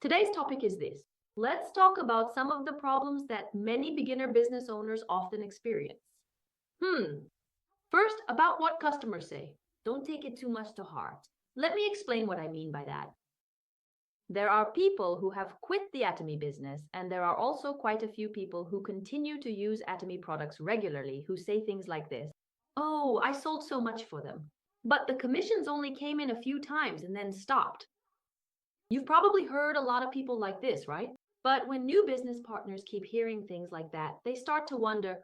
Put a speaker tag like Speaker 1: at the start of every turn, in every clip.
Speaker 1: Today's topic is this. Let's talk about some of the problems that many beginner business owners often experience. First, about what customers say. Don't take it too much to heart. Let me explain what I mean by that. There are people who have quit the Atomy business, and there are also quite a few people who continue to use Atomy products regularly who say things like this. Oh, I sold so much for them, but the commissions only came in a few times and then stopped. You've probably heard a lot of people like this, right? But when new business partners keep hearing things like that, they start to wonder,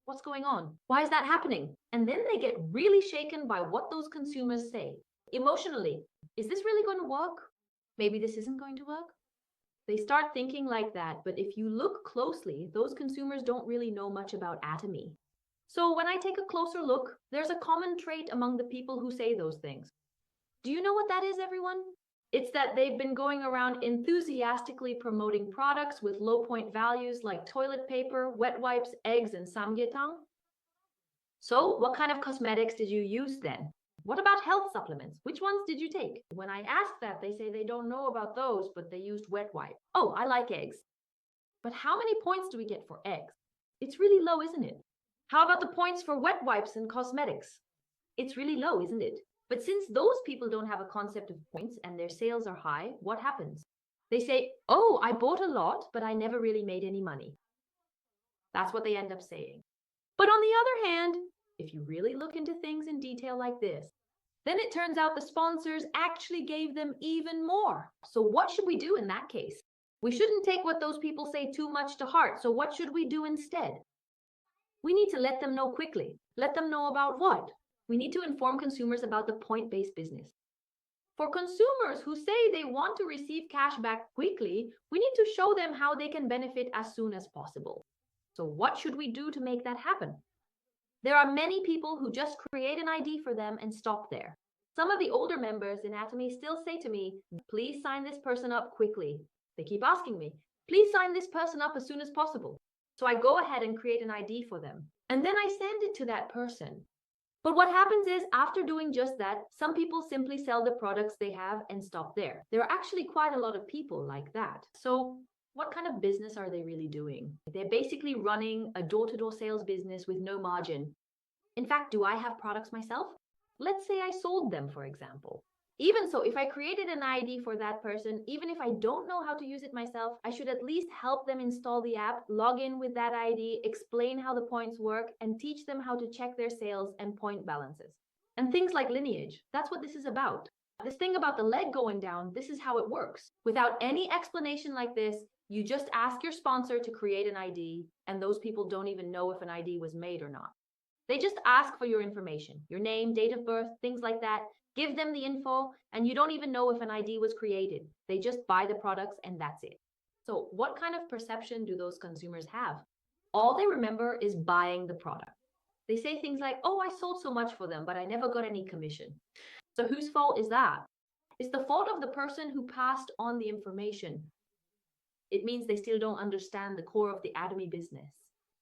Speaker 1: what's going on? Why is that happening? And then they get really shaken by what those consumers say. Emotionally, is this really going to work? Maybe this isn't going to work. They start thinking like that, but if you look closely, those consumers don't really know much about Atomy. So when I take a closer look, there's a common trait among the people who say those things. Do you know what that is, everyone? It's that they've been going around enthusiastically promoting products with low point values like toilet paper, wet wipes, eggs, and samgyetang. So what kind of cosmetics did you use then? What about health supplements? Which ones did you take? When I ask that, they say they don't know about those, but they used wet wipe. Oh, I like eggs. But how many points do we get for eggs? It's really low, isn't it? How about the points for wet wipes and cosmetics? It's really low, isn't it? But since those people don't have a concept of points and their sales are high, what happens? They say, oh, I bought a lot, but I never really made any money. That's what they end up saying. But on the other hand, if you really look into things in detail like this, then it turns out the sponsors actually gave them even more. So what should we do in that case? We shouldn't take what those people say too much to heart. So what should we do instead? We need to let them know quickly. Let them know about what? We need to inform consumers about the point-based business. For consumers who say they want to receive cash back quickly, we need to show them how they can benefit as soon as possible. So what should we do to make that happen? There are many people who just create an ID for them and stop there. Some of the older members in Atomy still say to me, please sign this person up quickly. They keep asking me, please sign this person up as soon as possible. So I go ahead and create an ID for them. And then I send it to that person. But what happens is, after doing just that, some people simply sell the products they have and stop there. There are actually quite a lot of people like that. So what kind of business are they really doing? They're basically running a door-to-door sales business with no margin. In fact, do I have products myself? Let's say I sold them, for example. Even so, if I created an ID for that person, even if I don't know how to use it myself, I should at least help them install the app, log in with that ID, explain how the points work, and teach them how to check their sales and point balances. And things like lineage, that's what this is about. This thing about the leg going down, this is how it works. Without any explanation like this, you just ask your sponsor to create an ID, and those people don't even know if an ID was made or not. They just ask for your information, your name, date of birth, things like that. Give them the info, and you don't even know if an ID was created. They just buy the products, and that's it. So what kind of perception do those consumers have? All they remember is buying the product. They say things like, oh, I sold so much for them, but I never got any commission. So whose fault is that? It's the fault of the person who passed on the information. It means they still don't understand the core of the Atomy business.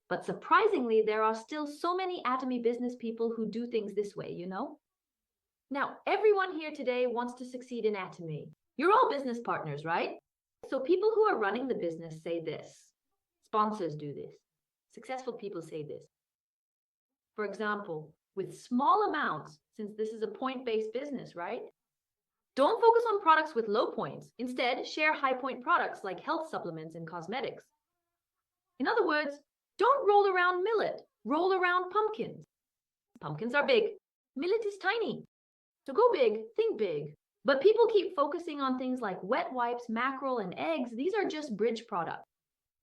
Speaker 1: But surprisingly, there are still so many Atomy business people who do things this way, you know? Now, everyone here today wants to succeed in Atomy. You're all business partners, right? So people who are running the business say this. Sponsors do this. Successful people say this. For example, with small amounts, since this is a point-based business, right? Don't focus on products with low points. Instead, share high-point products like health supplements and cosmetics. In other words, don't roll around millet. Roll around pumpkins. Pumpkins are big. Millet is tiny. So go big, think big. But people keep focusing on things like wet wipes, mackerel, and eggs. These are just bridge products.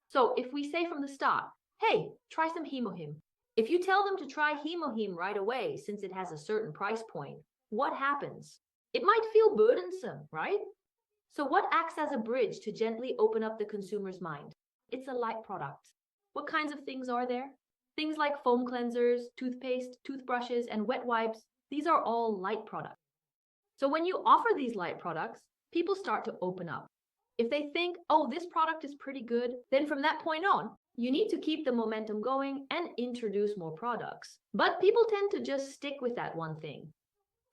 Speaker 1: So if we say from the start, hey, try some Hemohim. If you tell them to try Hemohim right away, since it has a certain price point, what happens? It might feel burdensome, right? So what acts as a bridge to gently open up the consumer's mind? It's a light product. What kinds of things are there? Things like foam cleansers, toothpaste, toothbrushes, and wet wipes. These are all light products. So when you offer these light products, people start to open up. If they think, oh, this product is pretty good, then from that point on, you need to keep the momentum going and introduce more products. But people tend to just stick with that one thing.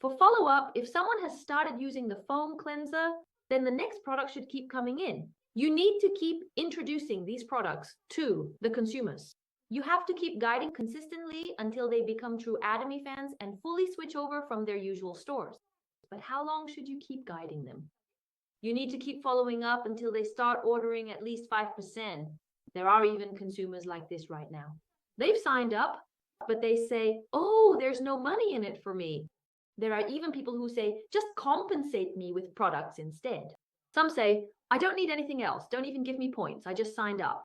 Speaker 1: For follow-up, if someone has started using the foam cleanser, then the next product should keep coming in. You need to keep introducing these products to the consumers. You have to keep guiding consistently until they become true Atomy fans and fully switch over from their usual stores. But how long should you keep guiding them? You need to keep following up until they start ordering at least 5%. There are even consumers like this right now. They've signed up, but they say, oh, there's no money in it for me. There are even people who say, just compensate me with products instead. Some say, I don't need anything else. Don't even give me points. I just signed up.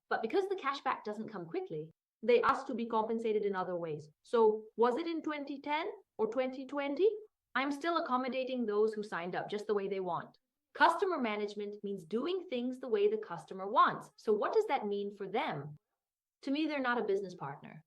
Speaker 1: But because the cashback doesn't come quickly, they ask to be compensated in other ways. So was it in 2010 or 2020? I'm still accommodating those who signed up just the way they want. Customer management means doing things the way the customer wants. So what does that mean for them? To me, they're not a business partner.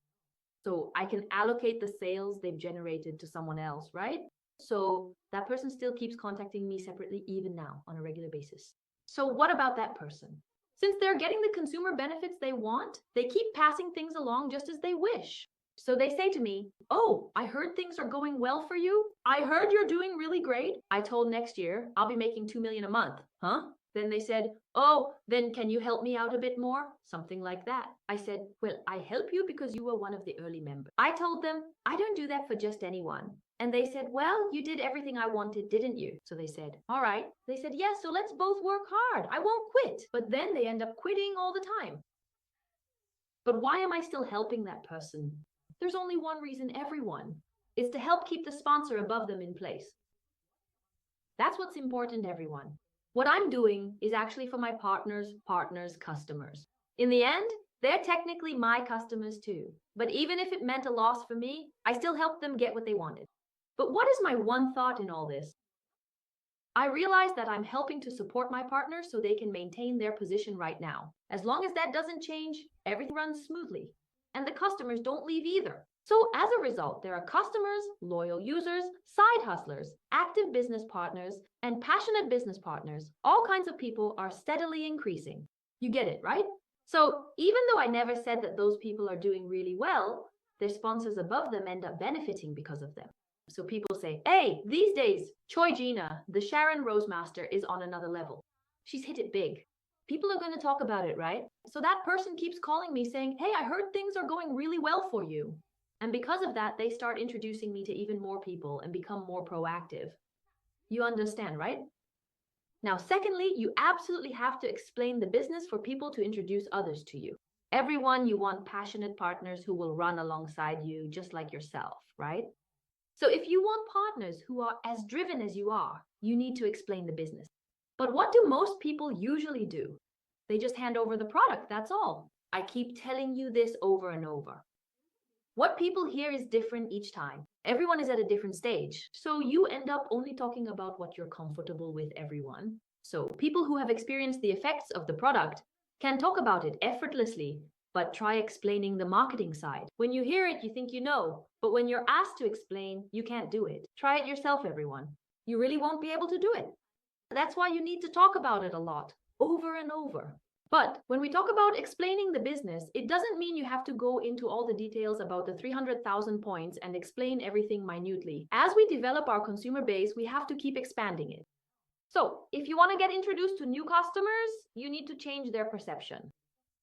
Speaker 1: So I can allocate the sales they've generated to someone else, right? So that person still keeps contacting me separately even now on a regular basis. So what about that person? Since they're getting the consumer benefits they want, they keep passing things along just as they wish. So they say to me, oh, I heard things are going well for you. I heard you're doing really great. I told next year I'll be making 2 million a month. Huh? Then they said, oh, then can you help me out a bit more? Something like that. I said, well, I help you because you were one of the early members. I told them, I don't do that for just anyone. And they said, well, you did everything I wanted, didn't you? So they said, all right. They said, yes, so let's both work hard. I won't quit. But then they end up quitting all the time. But why am I still helping that person? There's only one reason, everyone. It's to help keep the sponsor above them in place. That's what's important, everyone. What I'm doing is actually for my partners' customers. In the end, they're technically my customers too. But even if it meant a loss for me, I still helped them get what they wanted. But what is my one thought in all this? I realize that I'm helping to support my partners so they can maintain their position right now. As long as that doesn't change, everything runs smoothly. And the customers don't leave either. So as a result, there are customers, loyal users, side hustlers, active business partners, and passionate business partners. All kinds of people are steadily increasing. You get it, right? So even though I never said that those people are doing really well, their sponsors above them end up benefiting because of them. So people say, hey, these days, ㅡㅡㅡㅡ, the Sharon Rosemaster, is on another level. She's hit it big. People are going to talk about it, right? So that person keeps calling me saying, hey, I heard things are going really well for you. And because of that, they start introducing me to even more people and become more proactive. You understand, right? Now, secondly, you absolutely have to explain the business for people to introduce others to you. Everyone, you want passionate partners who will run alongside you, just like yourself, right? So if you want partners who are as driven as you are, you need to explain the business. But what do most people usually do? They just hand over the product, that's all. I keep telling you this over and over. What people hear is different each time. Everyone is at a different stage. So you end up only talking about what you're comfortable with, everyone. So people who have experienced the effects of the product can talk about it effortlessly, but try explaining the marketing side. When you hear it, you think you know, but when you're asked to explain, you can't do it. Try it yourself, everyone. You really won't be able to do it. That's why you need to talk about it a lot, over and over. But when we talk about explaining the business, it doesn't mean you have to go into all the details about the 300,000 points and explain everything minutely. As we develop our consumer base, we have to keep expanding it. So if you want to get introduced to new customers, you need to change their perception.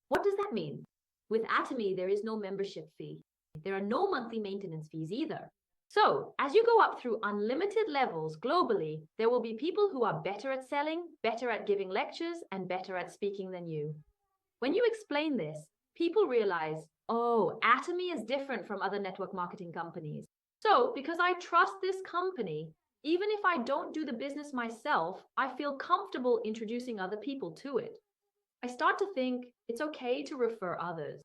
Speaker 1: What does that mean? With Atomy, there is no membership fee. There are no monthly maintenance fees either. So as you go up through unlimited levels globally, there will be people who are better at selling, better at giving lectures, and better at speaking than you. When you explain this, people realize, oh, Atomy is different from other network marketing companies. So because I trust this company, even if I don't do the business myself, I feel comfortable introducing other people to it. I start to think it's okay to refer others.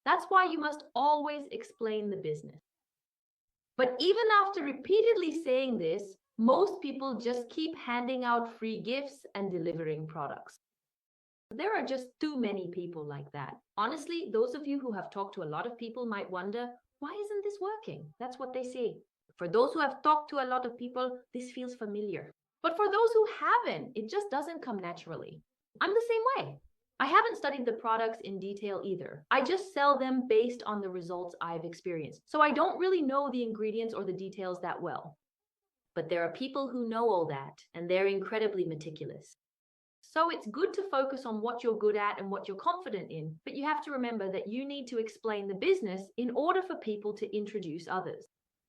Speaker 1: That's why you must always explain the business. But even after repeatedly saying this, most people just keep handing out free gifts and delivering products. There are just too many people like that. Honestly, those of you who have talked to a lot of people might wonder, why isn't this working? That's what they say. For those who have talked to a lot of people, this feels familiar. But for those who haven't, it just doesn't come naturally. I'm the same way. I haven't studied the products in detail either. I just sell them based on the results I've experienced. So I don't really know the ingredients or the details that well. But there are people who know all that, and they're incredibly meticulous. So it's good to focus on what you're good at and what you're confident in, but you have to remember that you need to explain the business in order for people to introduce others.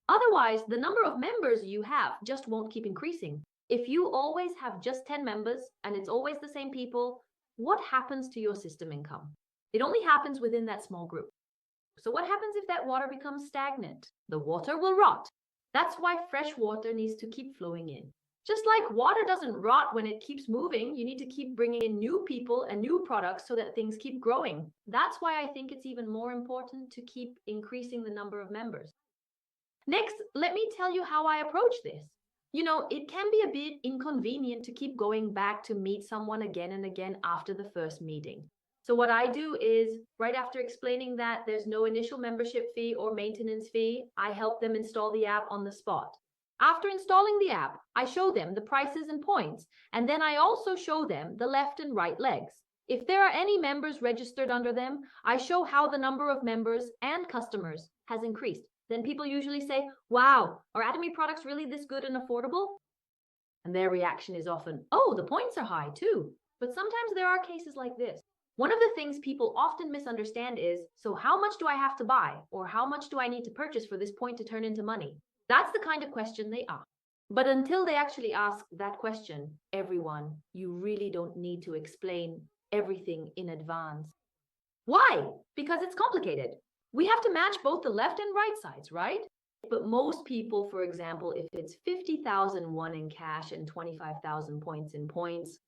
Speaker 1: Otherwise, the number of members you have just won't keep increasing. If you always have just 10 members and it's always the same people, what happens to your system income? It only happens within that small group. So what happens if that water becomes stagnant? The water will rot. That's why fresh water needs to keep flowing in. Just like water doesn't rot when it keeps moving, you need to keep bringing in new people and new products so that things keep growing. That's why I think it's even more important to keep increasing the number of members. Next, let me tell you how I approach this. You know, it can be a bit inconvenient to keep going back to meet someone again and again after the first meeting. So what I do is, right after explaining that there's no initial membership fee or maintenance fee, I help them install the app on the spot. After installing the app, I show them the prices and points, and then I also show them the left and right legs. If there are any members registered under them, I show how the number of members and customers has increased. Then people usually say, wow, are Atomy products really this good and affordable? And their reaction is often, oh, the points are high too. But sometimes there are cases like this. One of the things people often misunderstand is, so how much do I have to buy? Or how much do I need to purchase for this point to turn into money? That's the kind of question they ask. But until they actually ask that question, everyone, you really don't need to explain everything in advance. Why? Because it's complicated. We have to match both the left and right sides, right? But most people, for example, if it's 50,001 in cash and 25,000 points in points,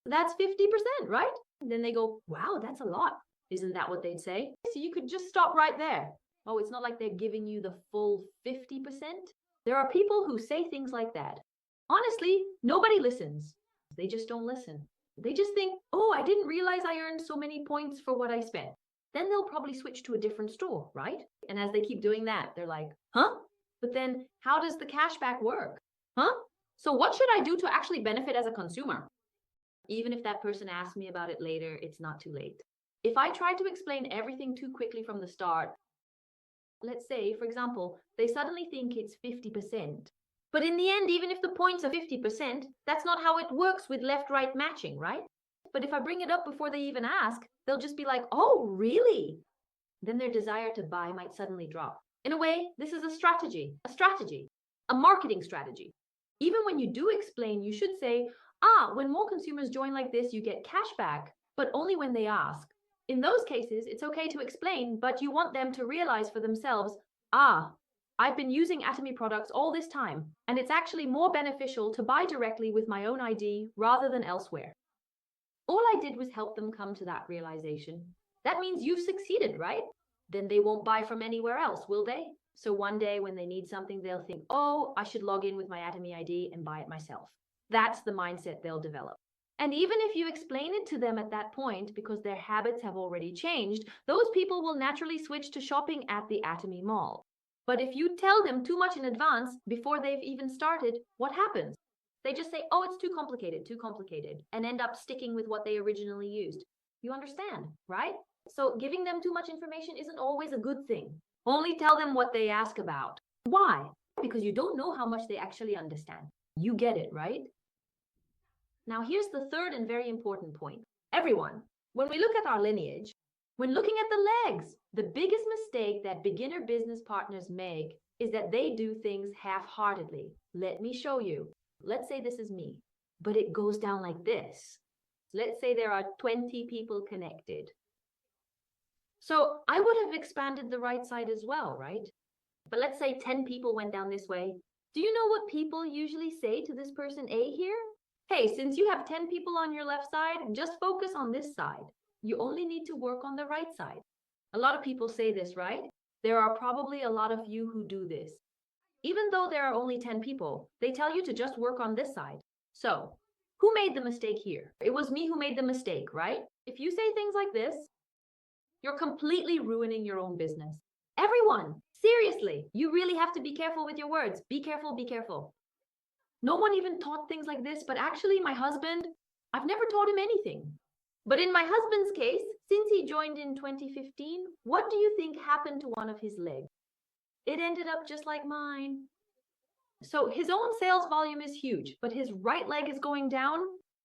Speaker 1: that's 50%, right? And then they go, wow, that's a lot. Isn't that what they'd say? So you could just stop right there. Oh, it's not like they're giving you the full 50%. There are people who say things like that. Honestly, nobody listens. They just don't listen. They just think, oh, I didn't realize I earned so many points for what I spent. Then they'll probably switch to a different store, right? And as they keep doing that, they're like, huh? But then how does the cashback work? Huh? So what should I do to actually benefit as a consumer? Even if that person asks me about it later, it's not too late. If I try to explain everything too quickly from the start, let's say, for example, they suddenly think it's 50%. But in the end, even if the points are 50%, that's not how it works with left-right matching, right? But if I bring it up before they even ask, they'll just be like, oh, really? Then their desire to buy might suddenly drop. In a way, this is a strategy, a marketing strategy. Even when you do explain, you should say, when more consumers join like this, you get cash back, but only when they ask. In those cases, it's okay to explain, but you want them to realize for themselves, I've been using Atomy products all this time, and it's actually more beneficial to buy directly with my own ID rather than elsewhere. All I did was help them come to that realization. That means you've succeeded, right? Then they won't buy from anywhere else, will they? So one day when they need something, they'll think, oh, I should log in with my Atomy ID and buy it myself. That's the mindset they'll develop. And even if you explain it to them at that point, because their habits have already changed, those people will naturally switch to shopping at the Atomy mall. But if you tell them too much in advance, before they've even started, what happens? They just say, oh, it's too complicated, and end up sticking with what they originally used. You understand, right? So giving them too much information isn't always a good thing. Only tell them what they ask about. Why? Because you don't know how much they actually understand. You get it, right? Now here's the third and very important point. Everyone, when we look at our lineage, when looking at the legs, the biggest mistake that beginner business partners make is that they do things half-heartedly. Let me show you. Let's say this is me, but it goes down like this. Let's say there are 20 people connected. So I would have expanded the right side as well, right? But let's say 10 people went down this way. Do you know what people usually say to this person A here? Hey, since you have 10 people on your left side, just focus on this side. You only need to work on the right side. A lot of people say this, right? There are probably a lot of you who do this. Even though there are only 10 people, they tell you to just work on this side. So, who made the mistake here? It was me who made the mistake, right? If you say things like this, you're completely ruining your own business. Everyone, seriously, you really have to be careful with your words. Be careful, be careful. No one even taught things like this, but actually my husband, I've never taught him anything. But in my husband's case, since he joined in 2015, what do you think happened to one of his legs? It ended up just like mine. So his own sales volume is huge, but his right leg is going down.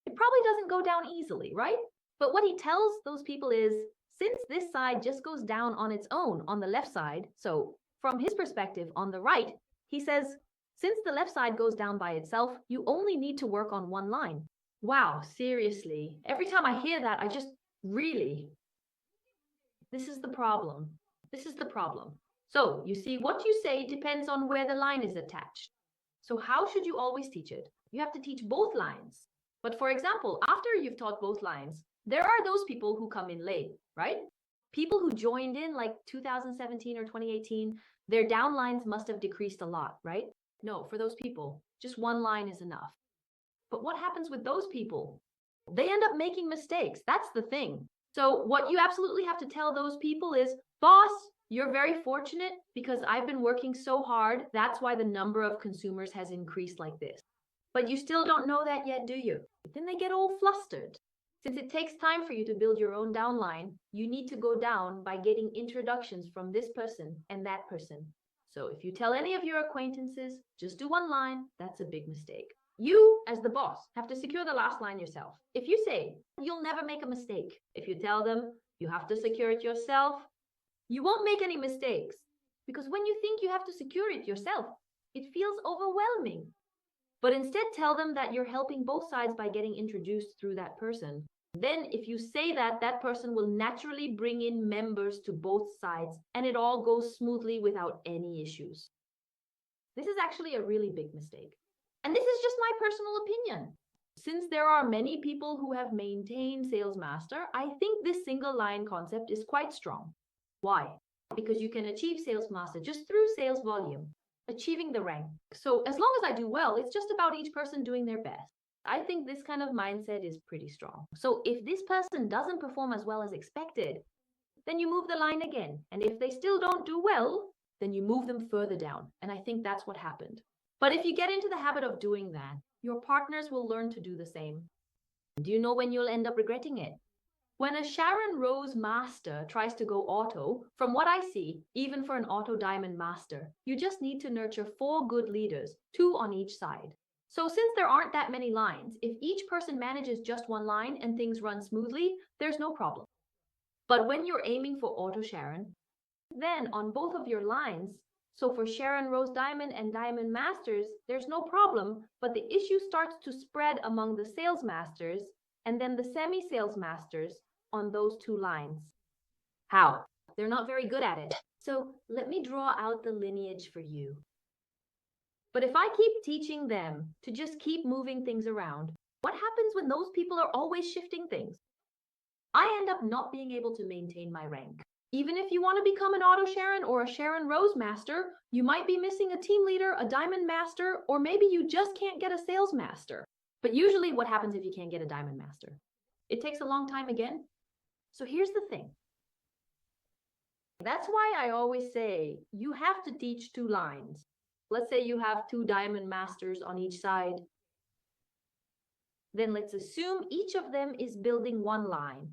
Speaker 1: It probably doesn't go down easily, right? But what he tells those people is, since this side just goes down on its own on the left side, so from his perspective on the right, he says, since the left side goes down by itself, you only need to work on one line. Wow, seriously. Every time I hear that, I just really... This is the problem. This is the problem. So, you see, what you say depends on where the line is attached. So how should you always teach it? You have to teach both lines. But for example, after you've taught both lines, there are those people who come in late, right? People who joined in like 2017 or 2018, their downlines must have decreased a lot, right? No, for those people, just one line is enough. But what happens with those people? They end up making mistakes. That's the thing. So what you absolutely have to tell those people is, boss, you're very fortunate because I've been working so hard. That's why the number of consumers has increased like this. But you still don't know that yet, do you? Then they get all flustered. Since it takes time for you to build your own downline, you need to go down by getting introductions from this person and that person. So if you tell any of your acquaintances, just do one line, that's a big mistake. You, as the boss, have to secure the last line yourself. If you say, you'll never make a mistake. If you tell them, you have to secure it yourself, you won't make any mistakes. Because when you think you have to secure it yourself, it feels overwhelming. But instead tell them that you're helping both sides by getting introduced through that person. Then if you say that, that person will naturally bring in members to both sides and it all goes smoothly without any issues. This is actually a really big mistake. And this is just my personal opinion. Since there are many people who have maintained Sales Master, I think this single line concept is quite strong. Why? Because you can achieve Sales Master just through sales volume, achieving the rank. So as long as I do well, it's just about each person doing their best. I think this kind of mindset is pretty strong. So if this person doesn't perform as well as expected, then you move the line again. And if they still don't do well, then you move them further down. And I think that's what happened. But if you get into the habit of doing that, your partners will learn to do the same. Do you know when you'll end up regretting it? When a Sharon Rose master tries to go auto, from what I see, even for an auto diamond master, you just need to nurture 4 good leaders, 2 on each side. So since there aren't that many lines, if each person manages just one line and things run smoothly, there's no problem. But when you're aiming for auto Sharon, then on both of your lines, so for Sharon Rose Diamond and Diamond Masters, there's no problem, but the issue starts to spread among the sales masters and then the semi-sales masters on those 2 lines. How? They're not very good at it. So let me draw out the lineage for you. But if I keep teaching them to just keep moving things around, what happens when those people are always shifting things? I end up not being able to maintain my rank. Even if you want to become an Auto Sharon or a Sharon Rose Master, you might be missing a team leader, a Diamond Master, or maybe you just can't get a Sales Master. But usually what happens if you can't get a Diamond Master? It takes a long time again. So here's the thing. That's why I always say you have to teach 2 lines. Let's say you have 2 Diamond Masters on each side. Then let's assume each of them is building 1 line.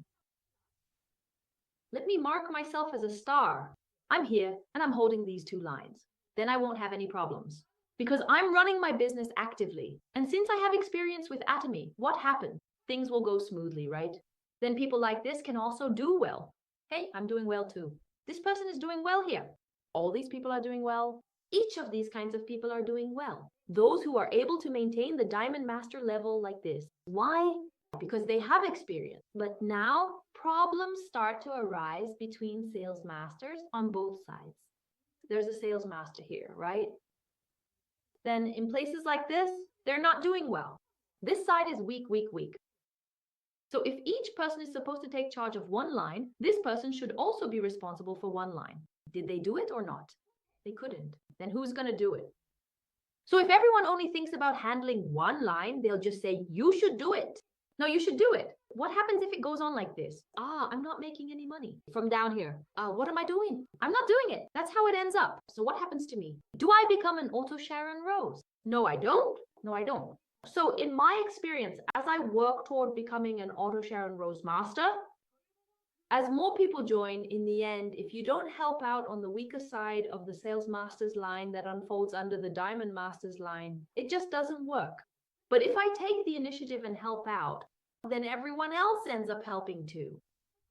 Speaker 1: Let me mark myself as a star. I'm here and I'm holding these 2 lines. Then I won't have any problems because I'm running my business actively. And since I have experience with Atomy, what happened? Things will go smoothly, right? Then people like this can also do well. Hey, I'm doing well too. This person is doing well here. All these people are doing well. Each of these kinds of people are doing well. Those who are able to maintain the Diamond Master level like this. Why? Because they have experience. But now problems start to arise between sales masters on both sides. There's a sales master here, right? Then in places like this, they're not doing well. This side is weak, weak, weak. So if each person is supposed to take charge of 1 line, this person should also be responsible for 1 line. Did they do it or not? They couldn't. Then who's going to do it? So if everyone only thinks about handling 1 line, they'll just say, you should do it. No, you should do it. What happens if it goes on like this? I'm not making any money. From down here, what am I doing? I'm not doing it. That's how it ends up. So what happens to me? Do I become an Auto Sharon Rose? No, I don't. No, I don't. So in my experience, as I work toward becoming an Auto Sharon Rose Master, As more people join, in the end, if you don't help out on the weaker side of the sales master's line that unfolds under the diamond master's line, it just doesn't work. But if I take the initiative and help out, then everyone else ends up helping too.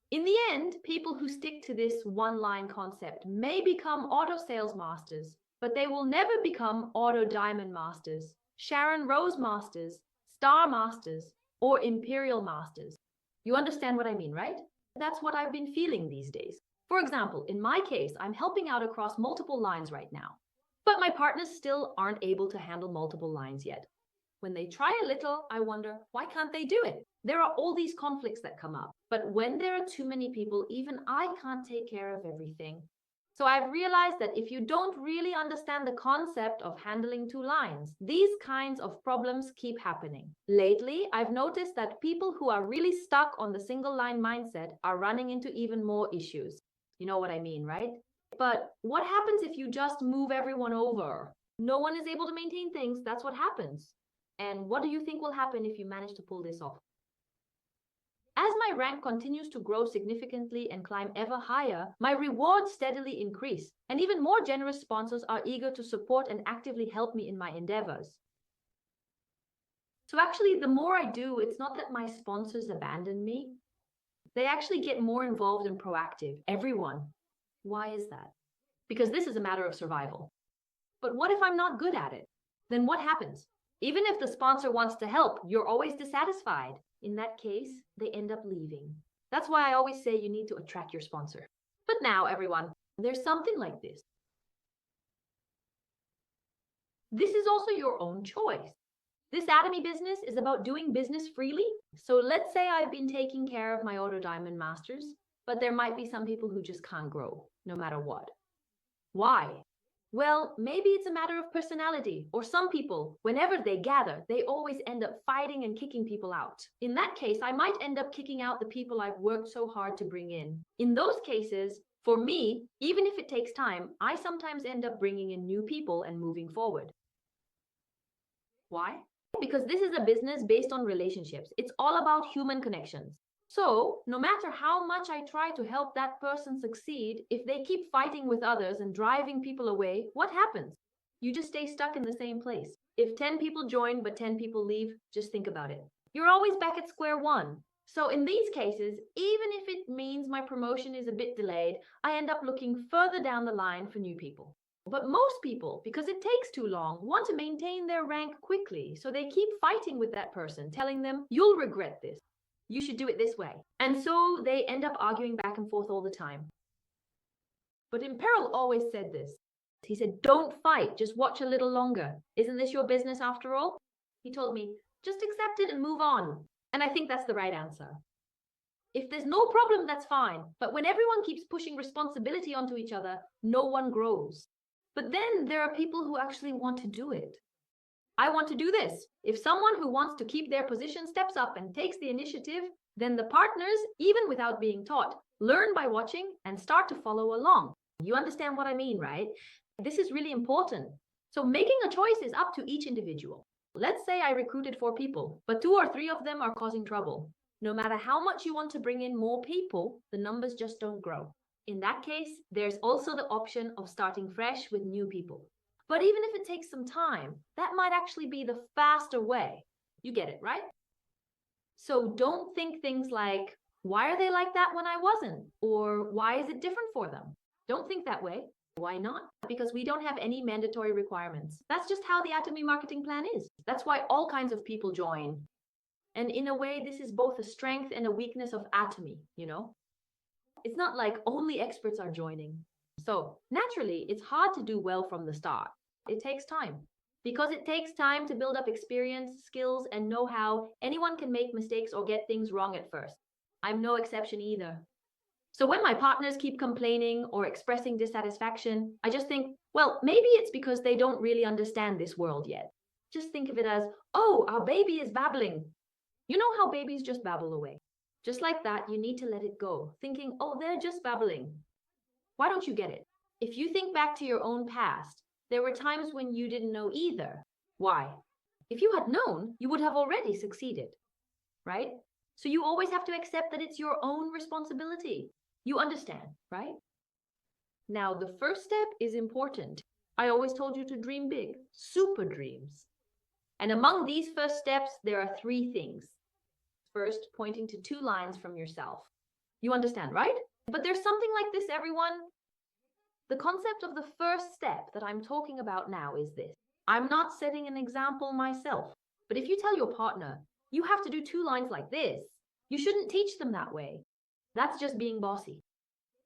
Speaker 1: In the end, people who stick to this one-line concept may become auto sales masters, but they will never become auto diamond masters, Sharon Rose masters, star masters, or imperial masters. You understand what I mean, right? That's what I've been feeling these days. For example, in my case, I'm helping out across multiple lines right now, but my partners still aren't able to handle multiple lines yet. When they try a little, I wonder, why can't they do it? There are all these conflicts that come up, but when there are too many people, even I can't take care of everything. So I've realized that if you don't really understand the concept of handling two lines, these kinds of problems keep happening. Lately, I've noticed that people who are really stuck on the single line mindset are running into even more issues. You know what I mean, right? But what happens if you just move everyone over? No one is able to maintain things. That's what happens. And what do you think will happen if you manage to pull this off? As my rank continues to grow significantly and climb ever higher, my rewards steadily increase, and even more generous sponsors are eager to support and actively help me in my endeavors. So actually, the more I do, it's not that my sponsors abandon me. They actually get more involved and proactive, everyone. Why is that? Because this is a matter of survival. But what if I'm not good at it? Then what happens? Even if the sponsor wants to help, you're always dissatisfied. In that case, they end up leaving. That's why I always say you need to attract your sponsor. But now, everyone, there's something like this. This is also your own choice. This Atomy business is about doing business freely. So let's say I've been taking care of my auto diamond masters, but there might be some people who just can't grow, no matter what. Why? Well, maybe it's a matter of personality, or some people, whenever they gather, they always end up fighting and kicking people out. In that case, I might end up kicking out the people I've worked so hard to bring in. In those cases, for me, even if it takes time, I sometimes end up bringing in new people and moving forward. Why? Because this is a business based on relationships. It's all about human connections. So, no matter how much I try to help that person succeed, if they keep fighting with others and driving people away, what happens? You just stay stuck in the same place. If 10 people join but 10 people leave, just think about it. You're always back at square one. So in these cases, even if it means my promotion is a bit delayed, I end up looking further down the line for new people. But most people, because it takes too long, want to maintain their rank quickly, so they keep fighting with that person, telling them, you'll regret this. You should do it this way. And so they end up arguing back and forth all the time. But Imperil always said this. He said, don't fight, just watch a little longer. Isn't this your business after all? He told me, just accept it and move on. And I think that's the right answer. If there's no problem, that's fine. But when everyone keeps pushing responsibility onto each other, no one grows. But then there are people who actually want to do it. I want to do this. If someone who wants to keep their position steps up and takes the initiative, then the partners, even without being taught, learn by watching and start to follow along. You understand what I mean, right? This is really important. So making a choice is up to each individual. Let's say I recruited 4 people, but 2 or 3 of them are causing trouble. No matter how much you want to bring in more people, the numbers just don't grow. In that case, there's also the option of starting fresh with new people. But even if it takes some time, that might actually be the faster way. You get it, right? So don't think things like, why are they like that when I wasn't? Or why is it different for them? Don't think that way. Why not? Because we don't have any mandatory requirements. That's just how the Atomy marketing plan is. That's why all kinds of people join. And in a way, this is both a strength and a weakness of Atomy, you know? It's not like only experts are joining. So naturally, it's hard to do well from the start. It takes time. Because it takes time to build up experience, skills, and know-how, anyone can make mistakes or get things wrong at first. I'm no exception either. So when my partners keep complaining or expressing dissatisfaction, I just think, well, maybe it's because they don't really understand this world yet. Just think of it as, oh, our baby is babbling. You know how babies just babble away. Just like that, you need to let it go, thinking, oh, they're just babbling. Why don't you get it? If you think back to your own past, there were times when you didn't know either. Why? If you had known, you would have already succeeded, right? So you always have to accept that it's your own responsibility. You understand, right? Now, the first step is important. I always told you to dream big, super dreams. And among these first steps, there are 3 things. First, pointing to 2 lines from yourself. You understand, right? But there's something like this, everyone. The concept of the first step that I'm talking about now is this. I'm not setting an example myself, but if you tell your partner, you have to do 2 lines like this, you shouldn't teach them that way. That's just being bossy.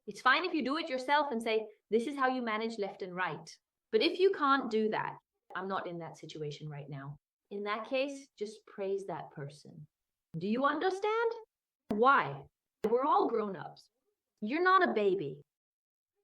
Speaker 1: It's fine if you do it yourself and say, this is how you manage left and right. But if you can't do that, I'm not in that situation right now. In that case, just praise that person. Do you understand? Why? We're all grown-ups. You're not a baby.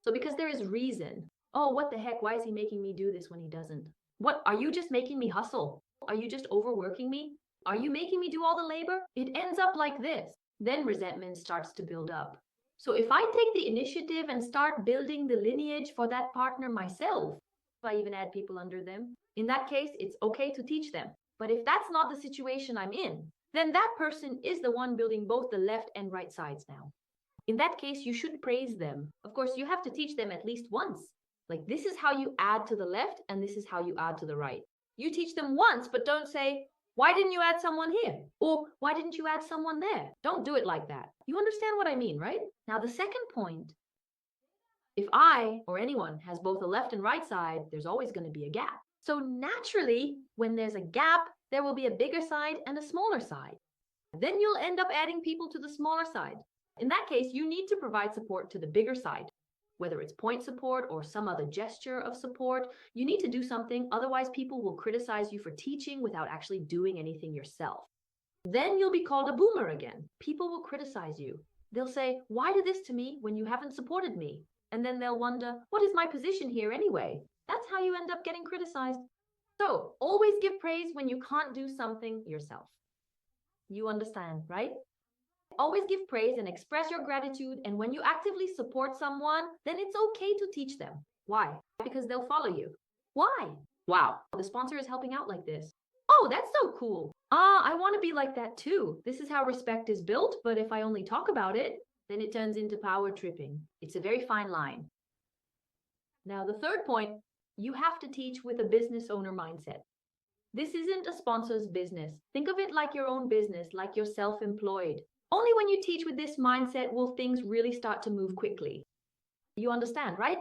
Speaker 1: So because there is reason. Oh, what the heck? Why is he making me do this when he doesn't? What? Are you just making me hustle? Are you just overworking me? Are you making me do all the labor? It ends up like this. Then resentment starts to build up. So if I take the initiative and start building the lineage for that partner myself, if I even add people under them, in that case, it's okay to teach them. But if that's not the situation I'm in, then that person is the one building both the left and right sides now. In that case, you should praise them. Of course, you have to teach them at least once. Like, this is how you add to the left and this is how you add to the right. You teach them once, but don't say, why didn't you add someone here? Or why didn't you add someone there? Don't do it like that. You understand what I mean, right? Now, the second point, if I or anyone has both a left and right side, there's always going to be a gap. So naturally, when there's a gap, there will be a bigger side and a smaller side. Then you'll end up adding people to the smaller side. In that case, you need to provide support to the bigger side. Whether it's point support or some other gesture of support, you need to do something, otherwise people will criticize you for teaching without actually doing anything yourself. Then you'll be called a boomer again. People will criticize you. They'll say, why do this to me when you haven't supported me? And then they'll wonder, what is my position here anyway? That's how you end up getting criticized. So always give praise when you can't do something yourself. You understand, right? Always give praise and express your gratitude. And when you actively support someone, then it's okay to teach them. Why? Because they'll follow you. Why? Wow, the sponsor is helping out like this. Oh, that's so cool. I want to be like that too. This is how respect is built, but if I only talk about it, then it turns into power tripping. It's a very fine line. Now, the third point, you have to teach with a business owner mindset. This isn't a sponsor's business. Think of it like your own business, like you're self-employed. Only when you teach with this mindset will things really start to move quickly. You understand, right?